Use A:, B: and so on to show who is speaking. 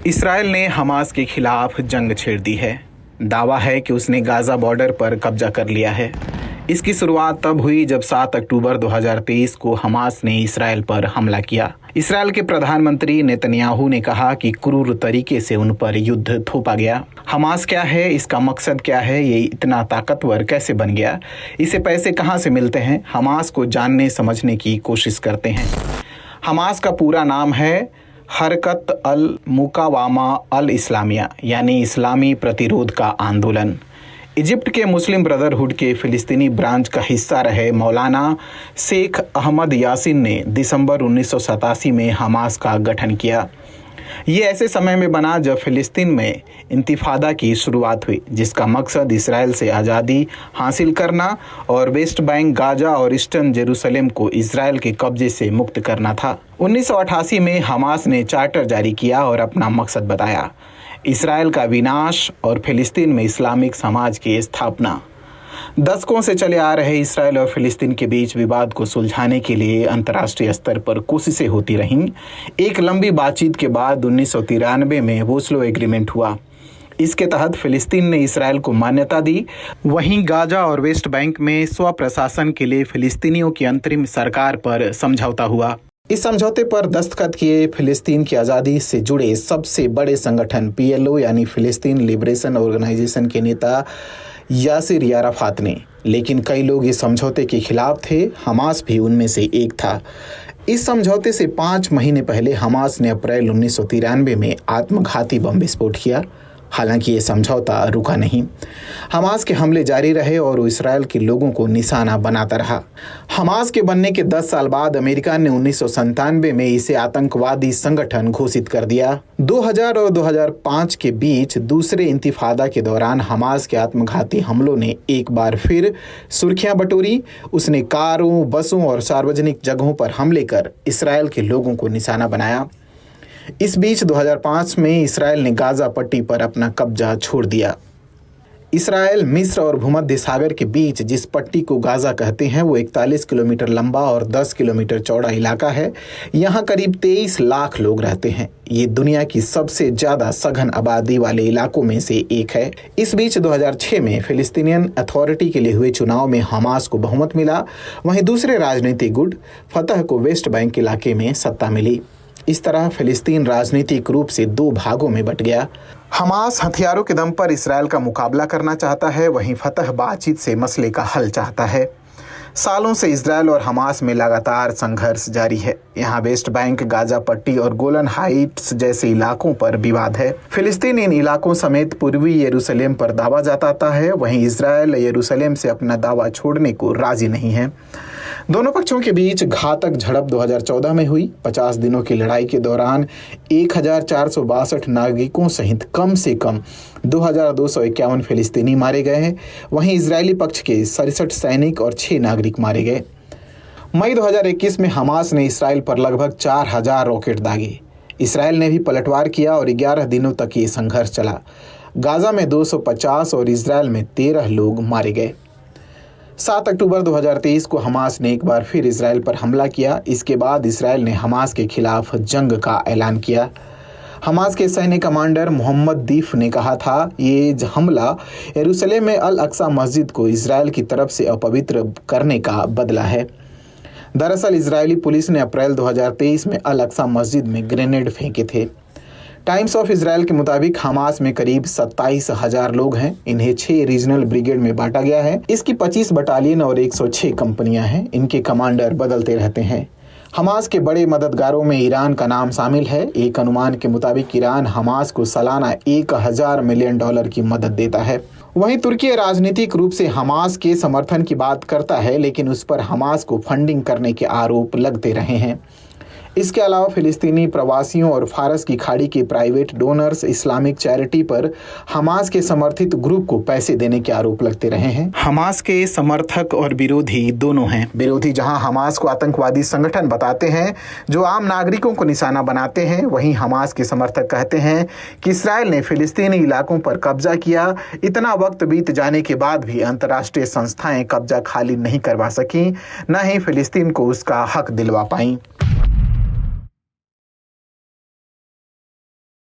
A: Israel ने Hamas के खिलाफ जंग छेड़ दी है। दावा है कि उसने गाजा बॉर्डर पर कब्जा कर लिया है। इसकी शुरुआत तब हुई जब 7 अक्टूबर 2023 को हमास ने इसराइल पर हमला किया। इसराइल के प्रधानमंत्री नेतन्याहू ने कहा कि क्रूर तरीके से उन पर युद्ध थोपा गया। हमास क्या है, इसका मकसद क्या है, ये इतना ताकतवर कैसे बन गया, इसे पैसे कहां से मिलते हैं, हमास को जानने समझने की कोशिश करते हैं। हमास का पूरा नाम है हरकत अल मुकावामा अल इस्लामिया, यानी इस्लामी प्रतिरोध का आंदोलन। इजिप्ट के मुस्लिम ब्रदरहुड के फिलिस्तीनी ब्रांच का हिस्सा रहे मौलाना शेख अहमद यासीन ने दिसंबर 1987 में हमास का गठन किया। ये ऐसे समय में बना जब फिलिस्तीन में इंतिफादा की शुरुआत हुई, जिसका मकसद इसराइल से आज़ादी हासिल करना और वेस्ट बैंक, गाजा और ईस्टर्न जेरूसलम को इसराइल के कब्जे से मुक्त करना था। 1988 में हमास ने चार्टर जारी किया और अपना मकसद बताया, इसराइल का विनाश और फिलिस्तीन में इस्लामिक समाज की स्थापना। दशकों से चले आ रहे इसराइल और फिलिस्तीन के बीच विवाद को सुलझाने के लिए अंतर्राष्ट्रीय स्तर पर कोशिशें होती रहीं। एक लंबी बातचीत के बाद 1993 में ओस्लो एग्रीमेंट हुआ। इसके तहत फिलिस्तीन ने इसराइल को मान्यता दी। वहीं गाजा और वेस्ट बैंक में स्व प्रशासन के लिए फिलिस्तीनियों की अंतरिम सरकार पर समझौता हुआ। इस समझौते पर दस्तखत किए फिलिस्तीन की आज़ादी से जुड़े सबसे बड़े संगठन PLO यानी फिलिस्तीन लिबरेशन ऑर्गेनाइजेशन के नेता यासिर अराफात ने। लेकिन कई लोग इस समझौते के खिलाफ थे, हमास भी उनमें से एक था। इस समझौते से 5 महीने पहले हमास ने अप्रैल 1993 में आत्मघाती बम विस्फोट किया। हालांकि ये समझौता रुका नहीं। हमास के हमले जारी रहे और वो इसराइल के लोगों को निशाना बनाता रहा। हमास के बनने के 10 साल बाद अमेरिका ने 1997 में इसे आतंकवादी संगठन घोषित कर दिया। 2000 और 2005 के बीच दूसरे इंतिफादा के दौरान हमास के आत्मघाती हमलों ने एक बार फिर सुर्खियां बटोरी। उसने कारों, बसों और सार्वजनिक जगहों पर हमले कर इसराइल के लोगों को निशाना बनाया। इस बीच 2005 में इसराइल ने गाजा पट्टी पर अपना कब्जा छोड़ दिया। इसराइल, मिस्र और भूमध्य सागर के बीच जिस पट्टी को गाजा कहते हैं वो 41 किलोमीटर लंबा और 10 किलोमीटर चौड़ा इलाका है। यहाँ करीब 23 लाख लोग रहते हैं। ये दुनिया की सबसे ज्यादा सघन आबादी वाले इलाकों में से एक है। इस बीच 2006 में फिलिस्तीनियन अथॉरिटी के लिए हुए चुनाव में हमास को बहुमत मिला। वहीं दूसरे राजनीतिक गुट फतह को वेस्ट बैंक इलाके में सत्ता मिली। इस तरह फिलिस्तीन राजनीतिक रूप से 2 भागों में बट गया। हमास हथियारों के दम पर इसराइल का मुकाबला करना चाहता है, वहीं फतह बातचीत से मसले का हल चाहता है। सालों से इसराइल और हमास में लगातार संघर्ष जारी है। यहाँ वेस्ट बैंक, गाजा पट्टी और गोलन हाइट्स जैसे इलाकों पर विवाद है। फिलिस्तीन इन इलाकों समेत पूर्वी यरूशलेम पर दावा जताता है, वहीं इसराइल यरूशलेम से अपना दावा छोड़ने को राजी नहीं है। दोनों पक्षों के बीच घातक झड़प 2014 में हुई। 50 दिनों की लड़ाई के दौरान 1462 नागरिकों सहित कम से कम 2251 फिलिस्तीनी मारे गए हैं। वहीं इजरायली पक्ष के 67 सैनिक और 6 नागरिक मारे गए। मई 2021 में हमास ने इसराइल पर लगभग 4000 रॉकेट दागे। इसराइल ने भी पलटवार किया और 11 दिनों तक ये संघर्ष चला। गाजा में 250 और इसराइल में 13 लोग मारे गए। 7 अक्टूबर 2023 को हमास ने एक बार फिर इसराइल पर हमला किया। इसके बाद इसराइल ने हमास के खिलाफ जंग का ऐलान किया। हमास के सैन्य कमांडर मोहम्मद दीफ ने कहा था, ये हमला यरूशलेम में अल अक्सा मस्जिद को इसराइल की तरफ से अपवित्र करने का बदला है। दरअसल इजरायली पुलिस ने अप्रैल 2023 में अल अक्सा मस्जिद में ग्रेनेड फेंके थे। टाइम्स ऑफ इसराइल के मुताबिक हमास में करीब 27,000 लोग हैं। इन्हें 6 रीजनल ब्रिगेड में बांटा गया है। इसकी 25 बटालियन और 106 कंपनियां हैं। इनके कमांडर बदलते रहते हैं। हमास के बड़े मददगारों में ईरान का नाम शामिल है। एक अनुमान के मुताबिक ईरान हमास को सालाना $1000 मिलियन की मदद देता है। वहीं तुर्की राजनीतिक रूप से हमास के समर्थन की बात करता है, लेकिन उस पर हमास को फंडिंग करने के आरोप लगते रहे हैं। इसके अलावा फिलिस्तीनी प्रवासियों और फारस की खाड़ी के प्राइवेट डोनर्स इस्लामिक चैरिटी पर हमास के समर्थित ग्रुप को पैसे देने के आरोप लगते रहे हैं। हमास के समर्थक और विरोधी दोनों हैं। विरोधी जहां हमास को आतंकवादी संगठन बताते हैं जो आम नागरिकों को निशाना बनाते हैं, वहीं हमास के समर्थक कहते हैं कि इसराइल ने फिलिस्तीनी इलाकों पर कब्जा किया। इतना वक्त बीत जाने के बाद भी अंतर्राष्ट्रीय संस्थाएं कब्जा खाली नहीं करवा सकी, न ही फिलिस्तीन को उसका हक दिलवा पाई।